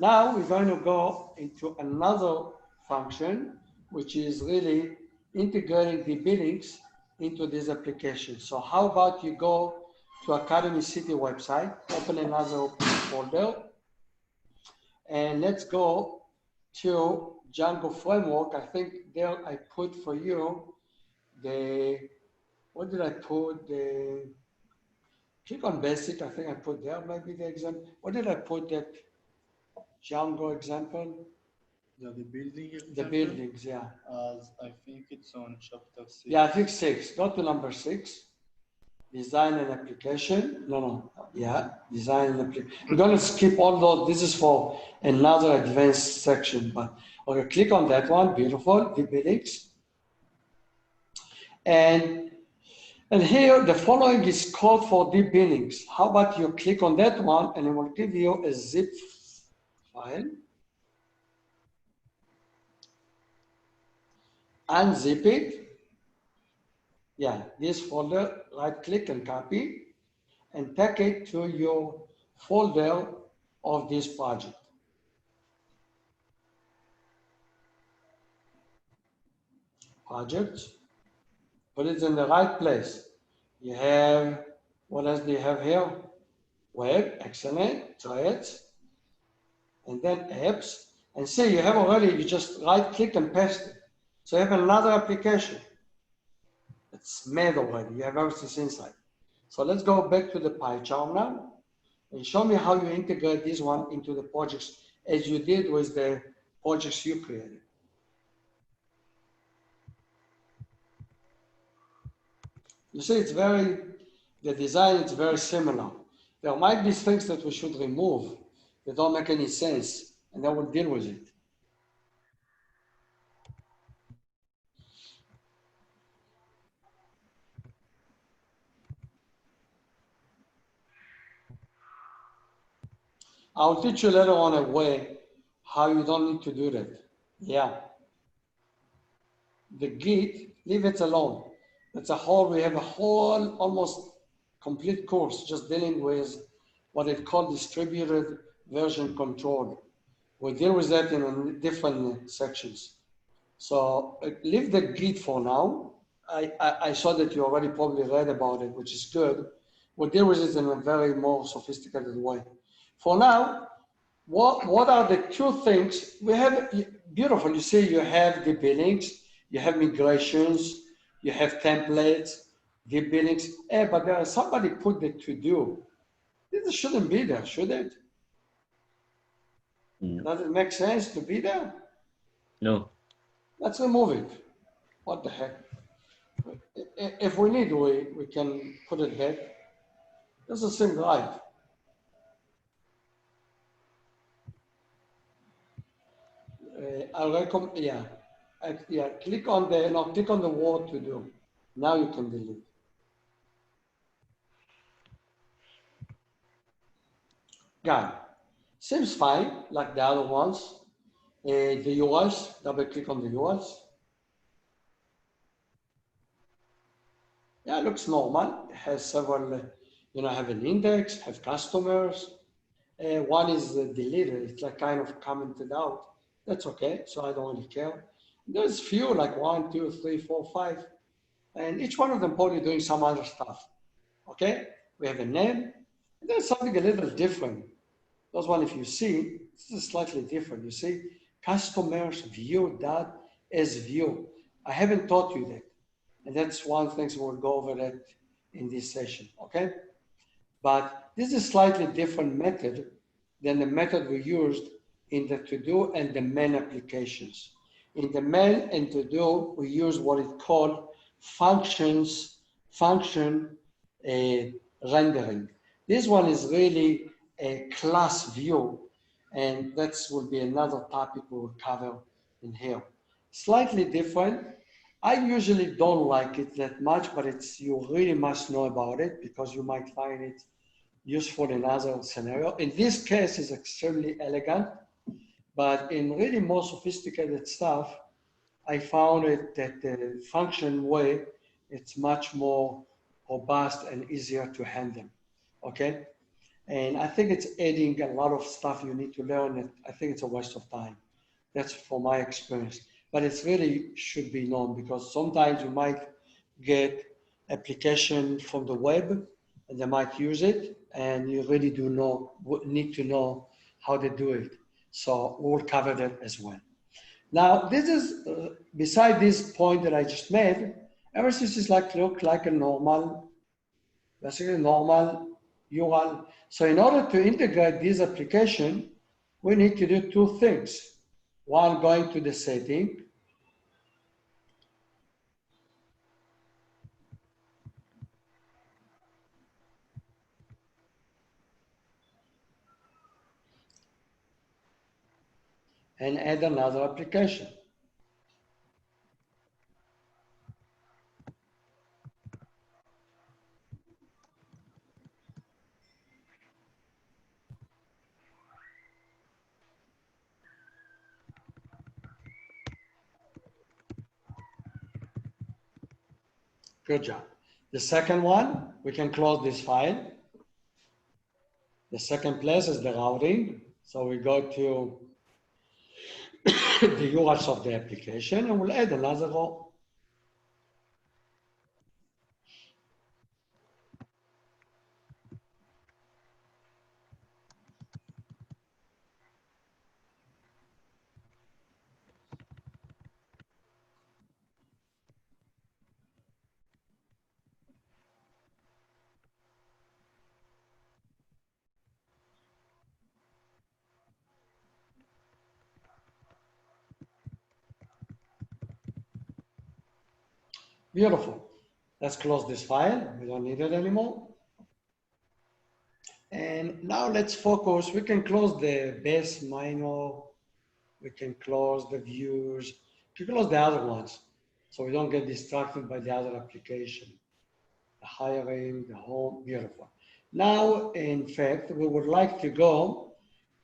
Now we're going to go into another function, which is really integrating the Billings into this application. So how about you go to Academy City website, open another folder, and let's go to Django framework. I think there I put for you the, what did I put? The, click on basic, I think I put there maybe the example. What did I put that Django example? Yeah, the building The example. buildings, yeah. I think it's on chapter 6. Yeah, I think 6. Go to number 6. Design and application. No, no. Yeah, design and application. We're going to skip all those. This is for another advanced section. But okay, click on that one. Beautiful. The buildings. And and here the following is code for deep billings. How about you click on that one and it will give you a zip file. Unzip it. Yeah, this folder, right click and copy and take it to your folder of this project. Projects, put it in the right place. You have, what else do you have here? Web, excellent, try it. And then apps, and see you have already, you just right click and paste it. So you have another application. It's made already, you have everything inside. So let's go back to the pie chart now and show me how you integrate this one into the projects as you did with the projects you created. You see, it's very, the design is very similar. There might be things that we should remove that don't make any sense, and then we'll deal with it. I'll teach you later on a way how you don't need to do that. Yeah. The Git, leave it alone. It's a whole, we have a whole almost complete course just dealing with what it called distributed version control. We deal with that in different sections. So leave the Git for now. I saw that you already probably read about it, which is good. We'll deal with it in a very more sophisticated way. For now, what are the two things we have? Beautiful. You see, you have the billings, you have migrations, you have templates, the billings. But there somebody put the to do. This shouldn't be there, should it? No. Does it make sense to be there? No. Let's remove it. What the heck? If we need, we can put it back. Doesn't seem right. I'll recommend, yeah. Yeah, click on the, no, click on the word to do. Now you can delete. Got it. Seems fine, like the other ones. The URLs, double click on the URLs. Yeah, it looks normal. It has several, have an index, have customers. One is deleted, it's like kind of commented out. That's okay, so I don't really care. There's few, like 1, 2, 3, 4, 5, and each one of them probably doing some other stuff. Okay, we have a name, and there's something a little different. Those one, if you see, this is slightly different. You see, customers view that as view. I haven't taught you that. And that's one thing we'll go over that in this session, okay? But this is a slightly different method than the method we used in the to-do and the main applications. In the main and to-do, we use what it called function rendering. This one is really a class view, and that will be another topic we will cover in here. Slightly different. I usually don't like it that much, but you really must know about it because you might find it useful in other scenario. In this case, it's extremely elegant, but in really more sophisticated stuff, I found it that the function way, it's much more robust and easier to handle, okay? And I think it's adding a lot of stuff you need to learn. And I think it's a waste of time. That's for my experience. But it's really should be known because sometimes you might get application from the web and they might use it and you really do know need to know how they do it. So we'll cover that as well. Now this is beside this point that I just made, everything is like look like a normal, basically normal URL. So in order to integrate this application, we need to do two things. One, going to the setting, and add another application. Good job. The second one, we can close this file. The second place is the routing. So we go to the URLs of the application and we'll add another row. Beautiful. Let's close this file. We don't need it anymore. And now let's focus. We can close the base minor. We can close the views. We can close the other ones so we don't get distracted by the other application. The hiring, the home, beautiful. Now, in fact, we would like to go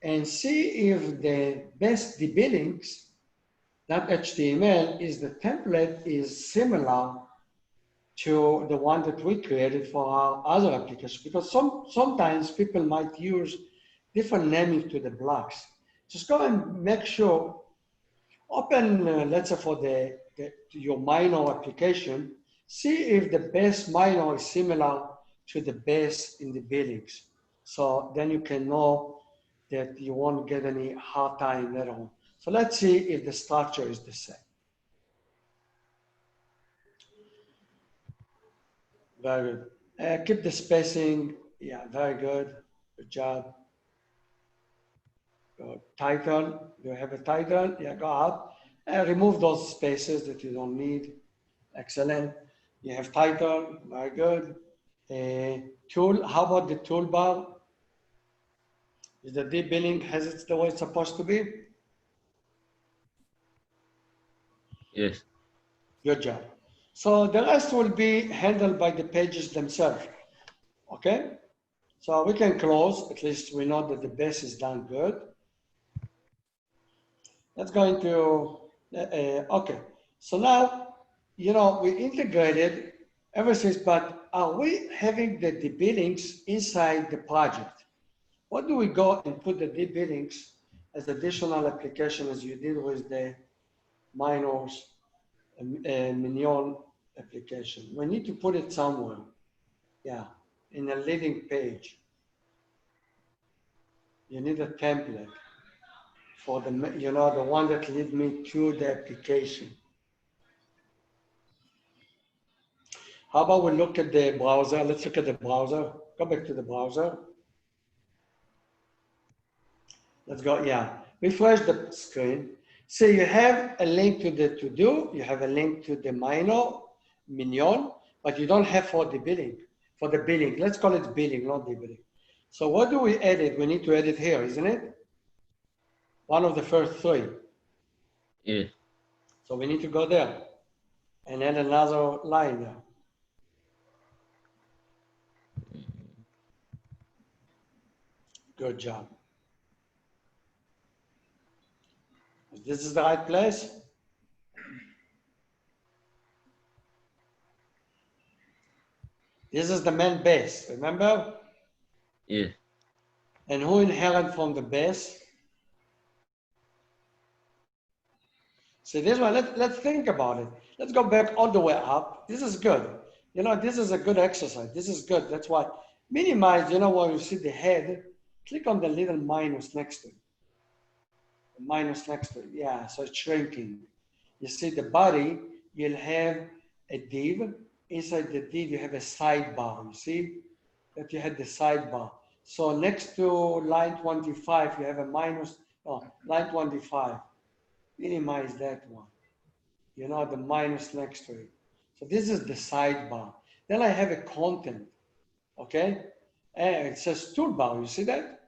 and see if the best debillings.html is the template is similar to the one that we created for our other applications because sometimes people might use different naming to the blocks. Just go and make sure, open, let's say for your minor application, see if the base minor is similar to the base in the billings. So then you can know that you won't get any hard time later on. So let's see if the structure is the same. Very good. Keep the spacing. Yeah, very good. Good job. Good. Title. Do you have a title? Yeah, go up. Remove those spaces that you don't need. Excellent. You have title. Very good. Tool. How about the toolbar? Is the deep billing has it the way it's supposed to be? Yes. Good job. So the rest will be handled by the pages themselves. Okay? So we can close. At least we know that the base is done good. Let's go into, okay. So now, we integrated everything, but are we having the billings inside the project? What do we go and put the billings as additional application as you did with the minors minion application? We need to put it somewhere. Yeah, in a leading page. You need a template for the, the one that lead me to the application. How about we look at the browser? Let's look at the browser. Go back to the browser. Let's go, yeah. Refresh the screen. So you have a link to the to-do, you have a link to the minor, minion, but you don't have for the billing. For the billing, let's call it billing, not the billing. So what do we edit? We need to edit here, isn't it? One of the first three. Yes. So we need to go there and add another line there. Good job. This is the right place. This is the main base, remember? Yes. And who inherit from the base? So this one, let's think about it. Let's go back all the way up. This is good. You know, this is a good exercise. This is good. That's why minimize, you know, where you see the head, click on the little minus next to it. Minus next to it. Yeah, so it's shrinking. You see the body, you'll have a div. Inside the div, you have a sidebar. You see that you had the sidebar. So next to line 25, you have a minus, oh, line 25. Minimize that one. You know, the minus next to it. So this is the sidebar. Then I have a content, okay? And it says toolbar, you see that?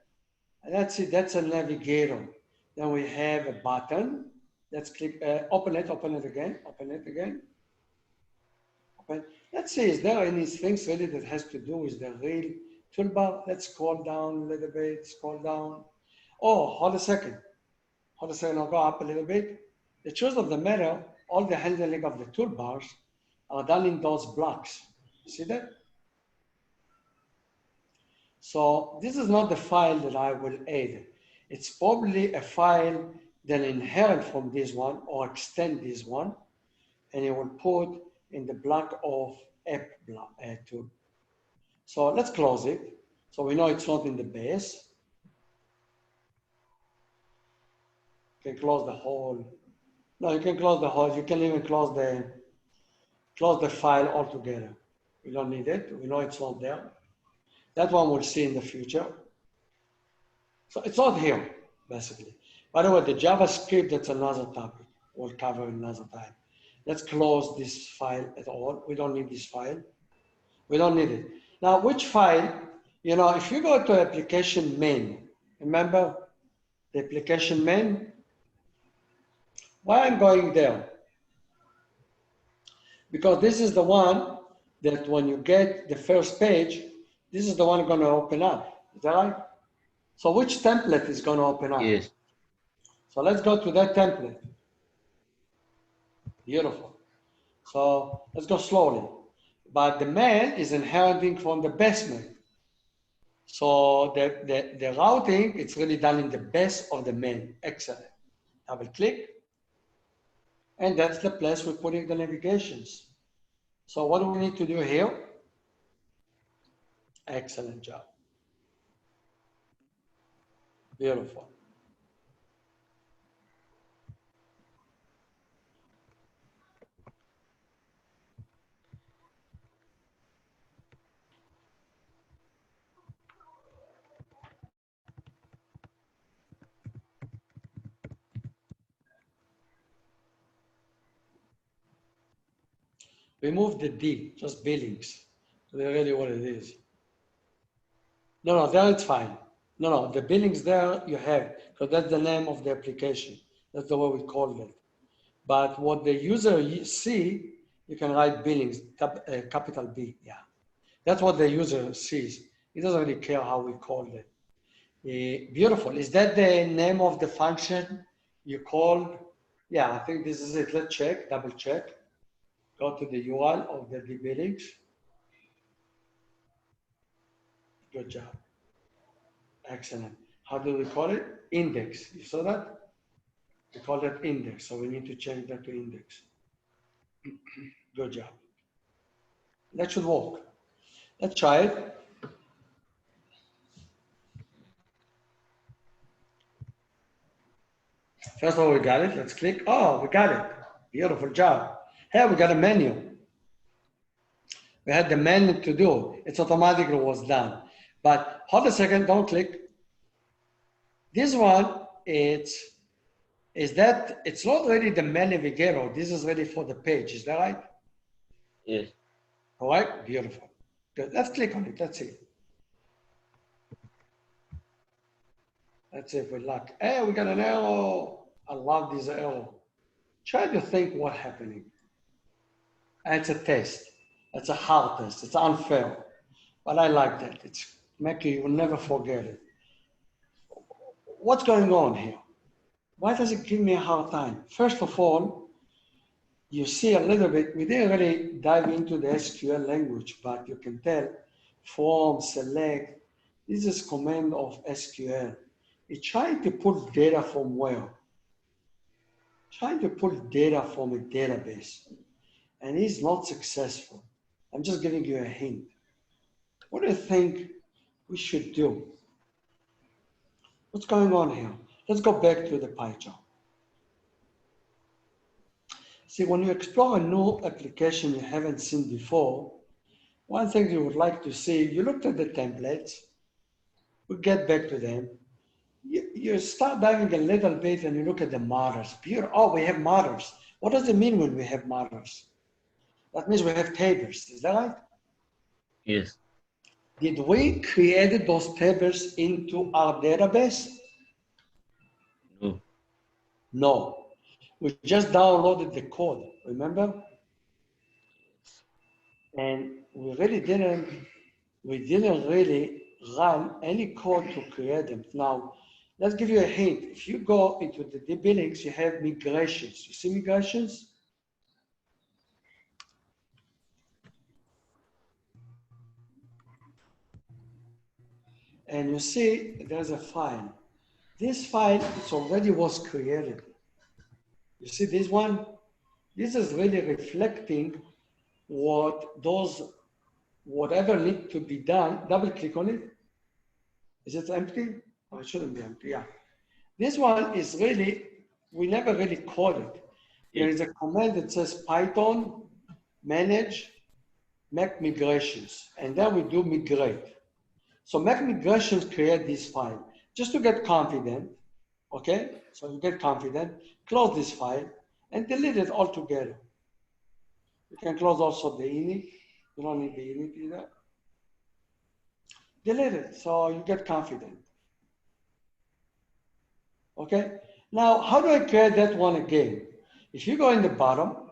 And that's it, that's a navigator. Then we have a button. Let's click, open it again, open it again. Open. Let's see, is there any things really that has to do with the real toolbar? Let's scroll down a little bit, scroll down. Oh, hold a second. Hold a second, I'll go up a little bit. The truth of the matter, all the handling of the toolbars are done in those blocks. See that? So this is not the file that I will add. It's probably a file that inherit from this one or extend this one, and it will put in the block of app block, tool. So let's close it. So we know it's not in the base. You can close the whole. No, you can close the whole. You can even close the file altogether. We don't need it. We know it's not there. That one we'll see in the future. So it's not here, basically. By the way, the JavaScript, that's another topic. We'll cover another time. Let's close this file at all. We don't need this file. We don't need it. Now, which file? You know, if you go to application main, remember the application main? Why I'm going there? Because this is the one that when you get the first page, this is the one going to open up. Is that right? So which template is going to open up? Yes. So let's go to that template. Beautiful. So let's go slowly. But the main is inheriting from the basement. So the routing, it's really done in the base of the main. Excellent. Double click. And that's the place we're putting the navigations. So what do we need to do here? Excellent job. Beautiful. Remove the D, just Billings. So that's really what it is. No, there it's fine. No, the Billings there you have, because that's the name of the application. That's the way we call it. But what the user see, you can write Billings, capital B, yeah. That's what the user sees. He doesn't really care how we call it. Beautiful. Is that the name of the function you called? Yeah, I think this is it. Let's check, double check. Go to the URL of the Billings. Good job. Excellent. How do we call it? Index. You saw that? We call that index. So we need to change that to index. Good job. That should work. Let's try it. First of all, we got it. Let's click. Oh, we got it. Beautiful job. Hey, we got a menu. We had the menu to do. It's automatically was done. But hold a second, don't click. This one, it's not really the main navigator. This is ready for the page. Is that right? Yes. All right, beautiful. Good. Let's click on it. Let's see. Let's see if we luck. Hey, we got an arrow. I love this arrow. Try to think what's happening. It's a test. It's a hard test. It's unfair. But I like that. It's make you will never forget it. What's going on here? Why does it give me a hard time? First of all, you see a little bit, we didn't really dive into the SQL language, but you can tell form, select, This is command of SQL. It's trying to pull data from where? Trying to pull data from a database, and it's not successful. I'm just giving you a hint. What do you think we should do? What's going on here? Let's go back to the pie chart. See, when you explore a new application you haven't seen before, one thing you would like to see, you looked at the templates, we get back to them. You start diving a little bit and you look at the models. Oh, we have models. What does it mean when we have models? That means we have tables, is that right? Yes. Did we create those tables into our database? No. No. We just downloaded the code, remember? And we didn't really run any code to create them. Now, let's give you a hint. If you go into the Billings, you have migrations. You see migrations? And you see there's a file. This file, it already was created. You see this one? This is really reflecting whatever need to be done. Double click on it. Is it empty? Oh, it shouldn't be empty, yeah. This one is really, we never really code it. There is a command that says Python manage make migrations, and then we do migrate. So make migrations create this file. Just to get confident, okay? So you get confident, close this file, and delete it altogether. You can close also the init. You don't need the init either. Delete it, so you get confident. Okay? Now, how do I create that one again? If you go in the bottom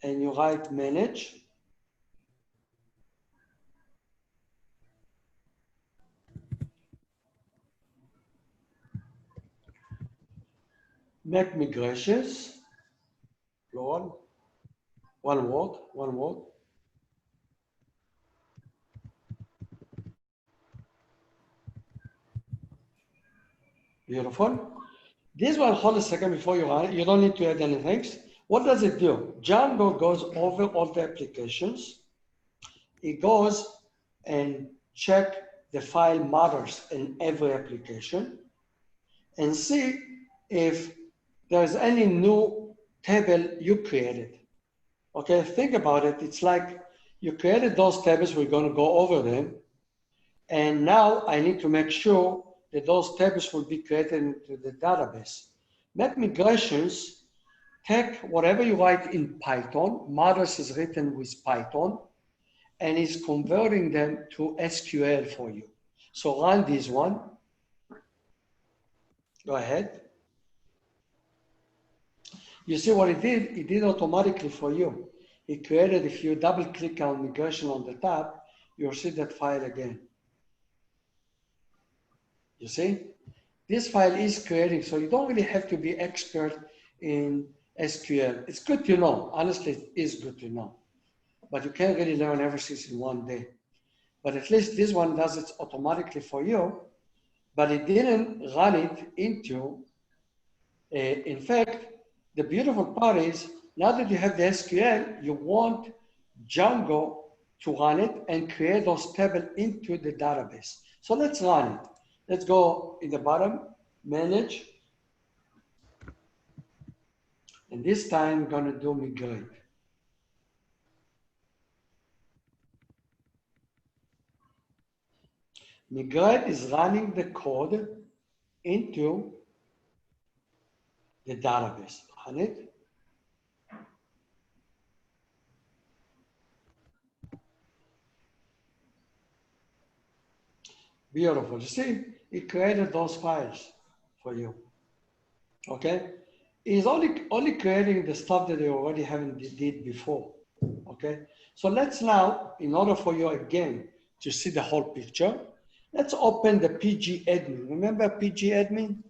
and you write manage, make migrations, plural, one word. Beautiful. This one, hold a second before you run it. You don't need to add anything. What does it do? Django goes over all the applications. It goes and check the file matters in every application and see if there's any new table you created. Okay, think about it. It's like you created those tables, we're going to go over them. And now I need to make sure that those tables will be created into the database. Make migrations, take whatever you write in Python, models is written with Python, and is converting them to SQL for you. So run this one. Go ahead. You see what it did? It did automatically for you. It created, if you double click on migration on the tab, you'll see that file again. You see? This file is creating, so you don't really have to be expert in SQL. It's good to know. Honestly, it is good to know. But you can't really learn everything in one day. But at least this one does it automatically for you, but it didn't run it into, in fact, the beautiful part is, now that you have the SQL, you want Django to run it and create those tables into the database. So let's run it. Let's go in the bottom, manage. And this time, I'm going to do migrate. Migrate is running the code into the database. Run it. Beautiful. You see, it created those files for you. Okay? It's only creating the stuff that you already haven't did before. Okay? So let's now, in order for you again to see the whole picture, let's open the PG admin. Remember PG admin?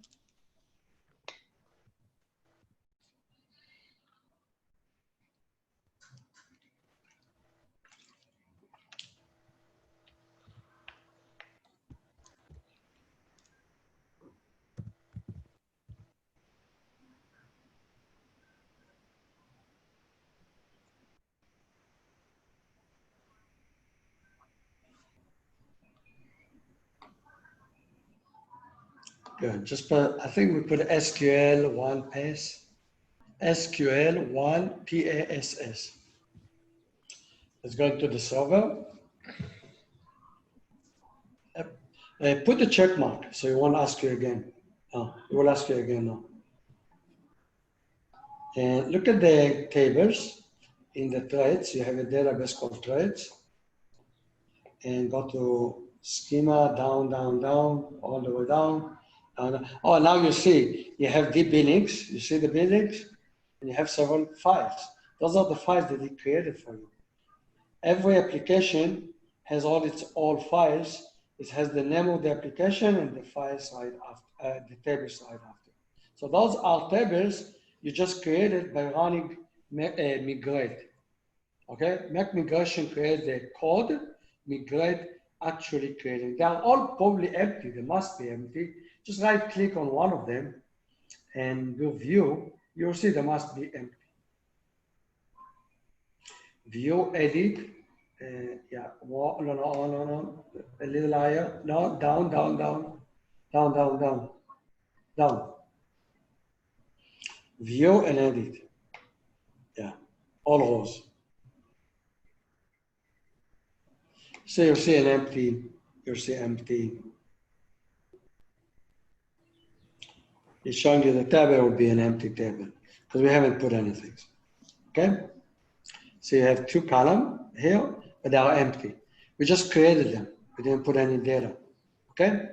Good. Just put, I think we put SQL1 pass. SQL1 PASS. Let's go to the server. Put the check mark, so it won't ask you again. Oh, it will ask you again now. And look at the tables in the threads. You have a database called threads. And go to schema, down, down, down, all the way down. Down. Oh, now you see, you have the Billings. You see the Billings? And you have several files. Those are the files that he created for you. Every application has all its old files. It has the name of the application and the files right after, the tables right after. So those are tables you just created by running migrate. Okay, make migration create the code, migrate actually creating. They are all probably empty. They must be empty. Just right click on one of them and do view. You'll see they must be empty. View, edit. Yeah, no, a little higher. No, down, down, down, down, down, down, down. View and edit. Yeah, all rows. So you'll see an empty, you'll see empty. It's showing you the table will be an empty table because we haven't put anything. Okay? So you have two columns here, but they are empty. We just created them. We didn't put any data. Okay?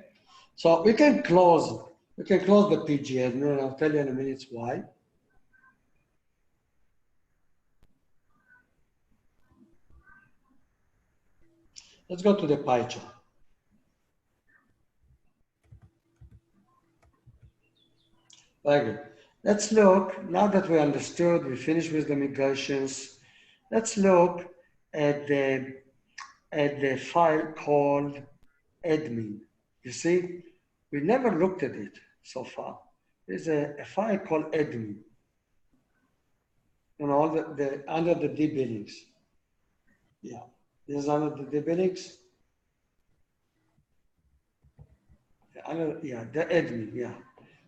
So we can close the PG admin, and I'll tell you in a minute why. Let's go to the pie chart. Very good. Let's look, now that we understood, we finished with the migrations, let's look at the file called admin. You see, we never looked at it so far. There's a file called admin. You know, under the D Billings. Yeah, this is under the D Billings. Yeah, the admin, yeah.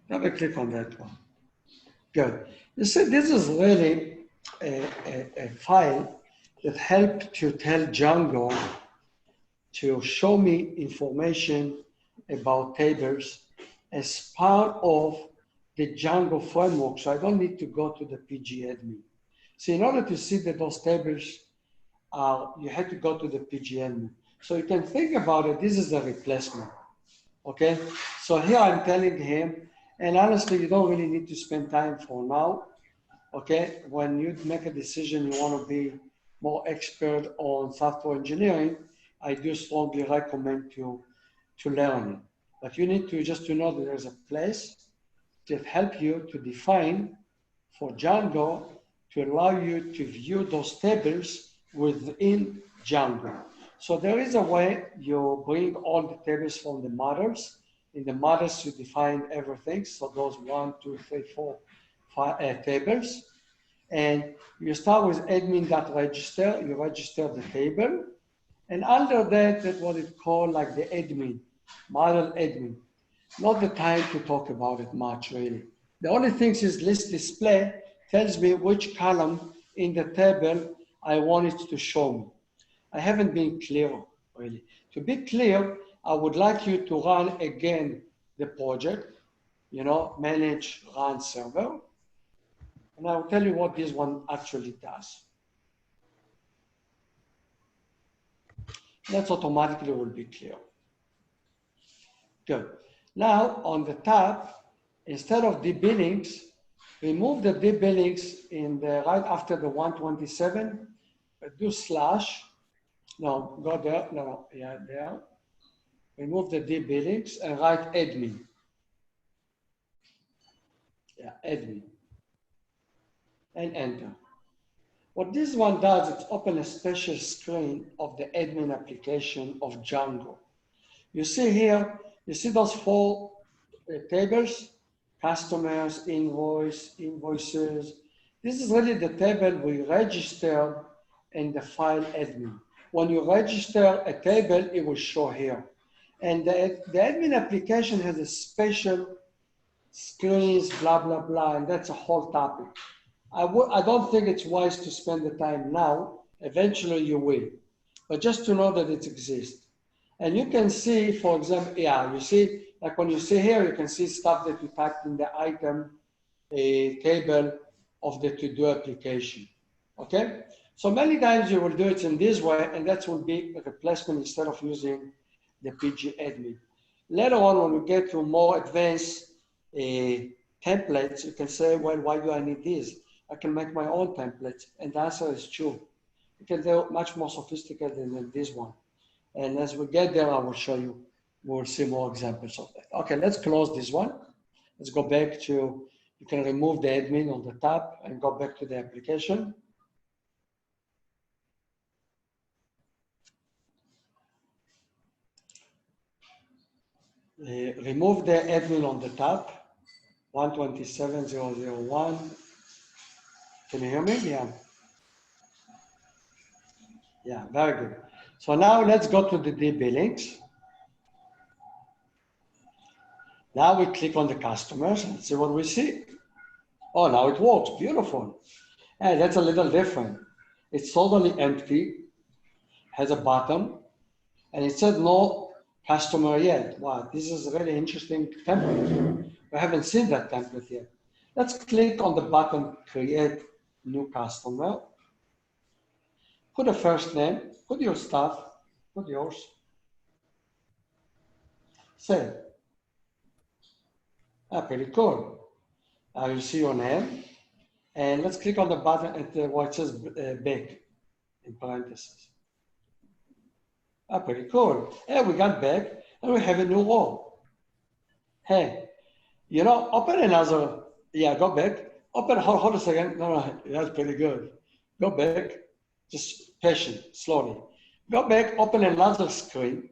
Double click on that one. Good. You see, this is really a file that helped to tell Django to show me information about tables as part of the Django framework, so I don't need to go to the PG admin. So in order to see that those tables are, you had to go to the PG admin. So you can think about it, this is a replacement, okay? So here I'm telling him, and honestly, you don't really need to spend time for now, okay? When you make a decision, you want to be more expert on software engineering, I do strongly recommend to learn it. But you need to just to know that there's a place that help you to define for Django to allow you to view those tables within Django. So there is a way you bring all the tables from the models. In the models, you define everything. So those 1, 2, 3, 4, 5 tables. And you start with admin.register, you register the table. And under that, that's what it's called like the admin, model admin. Not the time to talk about it much, really. The only thing is list display tells me which column in the table I want it to show me. I haven't been clear, really. To be clear, I would like you to run again the project, you know, manage, run server. And I'll tell you what this one actually does. That automatically will be clear. Good. Now on the top, instead of the billings, remove the D billings in the right after the 127, do slash. No, go there. No, yeah, there. Remove the D billings and write admin. Yeah, admin. And enter. What this one does, it's open a special screen of the admin application of Django. You see here, you see those 4 tables, customers, invoice, invoices. This is really the table we register in the file admin. When you register a table, it will show here. And the admin application has a special screens, blah, blah, blah, and that's a whole topic. I don't think it's wise to spend the time now. Eventually you will, but just to know that it exists. And you can see, for example, yeah, you see, like when you see here, you can see stuff that you typed in the item table of the to-do application, okay? So many times you will do it in this way, and that will be a replacement instead of using the PG admin. Later on, when we get to more advanced templates, you can say, well, why do I need these? I can make my own templates, and the answer is true. You can do much more sophisticated than this one. And as we get there, I will show you, we'll see more examples of that. Okay, let's close this one. Let's go back to, you can remove the admin on the top and go back to the application. Remove the admin on the top, 127.0.0.1. Can you hear me? Yeah. Yeah, very good. So now let's go to the Billings. Now we click on the customers and see what we see. Oh, now it works, beautiful. And that's a little different. It's totally empty, has a button, and it says no customer yet. Wow, this is a really interesting template. We haven't seen that template yet. Let's click on the button, create new customer. Put a first name, put your stuff, put yours. Save. Ah, pretty cool. You see your name. And let's click on the button at where it says back in parentheses. Ah, pretty cool. Yeah, we got back and we have a new role. Hey, you know, open another, yeah, go back. Open, hold a second. No, that's pretty good. Go back, just patient, slowly. Go back, open another screen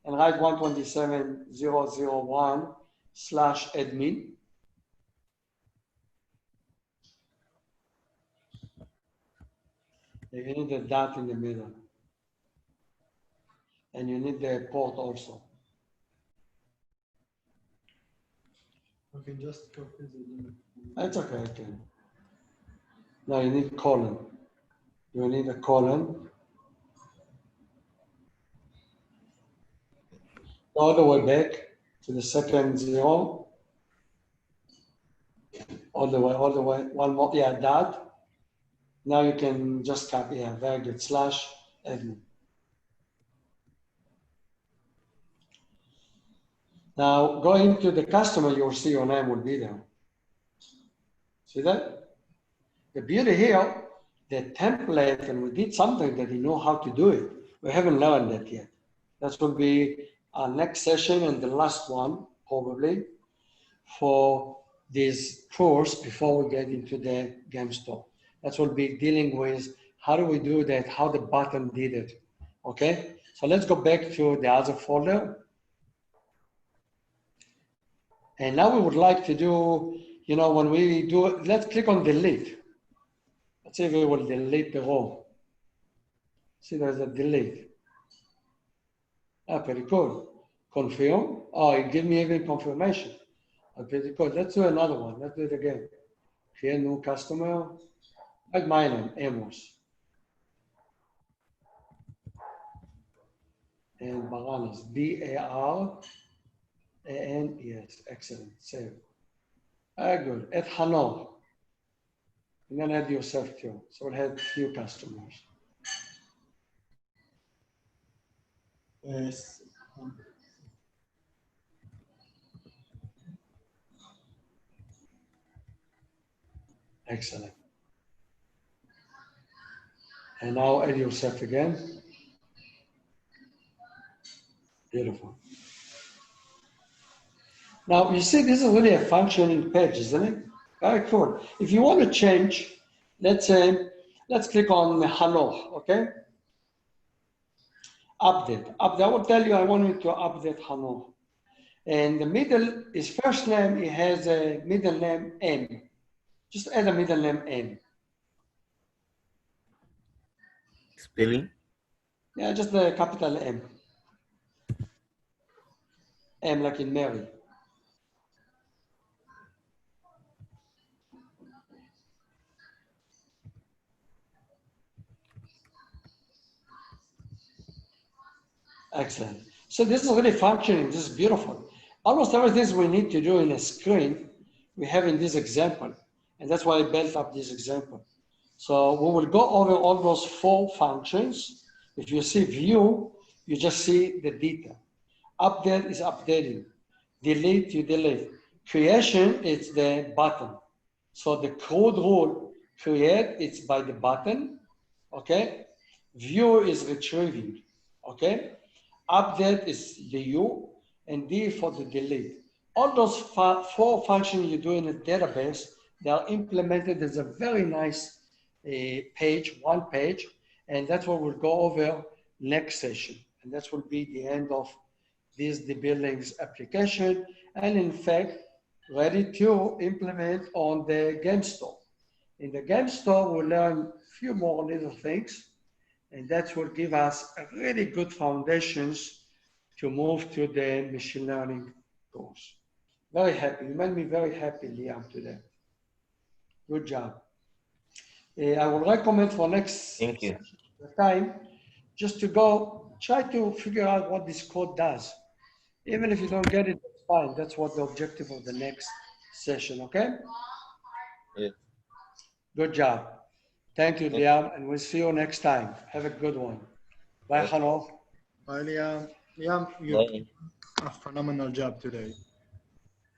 and write 127.0.0.1/admin. You need the dot in the middle. And you need the port also. We can just copy the link. That's okay, I can. Now you need colon. You need a colon. All the way back to the second zero. All the way, one more, yeah, dot. Now you can just copy, yeah, very good, /admin. Now going to the customer, you'll see your name will be there. See that? The beauty here, the template, and we did something that we know how to do it. We haven't learned that yet. That will be our next session and the last one, probably, for this course before we get into the game store. That will be dealing with how do we do that, how the button did it. Okay, so let's go back to the other folder. And now we would like to do, you know, when we do, let's click on delete. Let's see if we will delete the row. See, there's a delete. Ah, pretty cool. Confirm. Oh, it gave me even confirmation. Ah, pretty cool. Let's do another one. Let's do it again. Here, new customer. Like my name, Amos. And Baranes, B-A-R-A-N-E-S. Excellent. Save. Very good. At Hanor. And then add yourself too. So we'll have few customers. Yes. Excellent. And now add yourself again. Beautiful. Now you see this is really a functioning page, isn't it? Very cool. If you want to change, let's say, let's click on Hanor, okay? Update. I will tell you I want you to update Hanor. And the middle is first name, it has a middle name M. Just add a middle name M. Spelling? Yeah, just the capital M. M like in Mary. Excellent. So this is really functioning. This is beautiful. Almost everything we need to do in a screen, we have in this example. And that's why I built up this example. So we will go over all those 4 functions. If you see view, you just see the data. Update is updating. Delete, you delete. Creation, it's the button. So the code rule, create, it's by the button, okay? View is retrieving, okay? Update is the U, and D for the delete. All those 4 functions you do in a database, they are implemented as a very nice page, one page, and that's what we'll go over next session. And that will be the end of the Billings application, and in fact, ready to implement on the game store. In the game store, we'll learn a few more little things, and that will give us a really good foundations to move to the machine learning course. Very happy. You made me very happy, Liam, today. Good job. I would recommend for next Thank you. time just to go try to figure out what this code does. Even if you don't get it, that's fine. That's what the objective of the next session, okay? Yes. Good job. Thank you, Thank Liam, and we'll see you next time. Have a good one. Bye, Yes. Hanof. Bye, Liam. Liam, you Bye. did a phenomenal job today.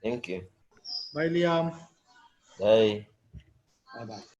Thank you. Bye, Liam. Bye. Bye-bye.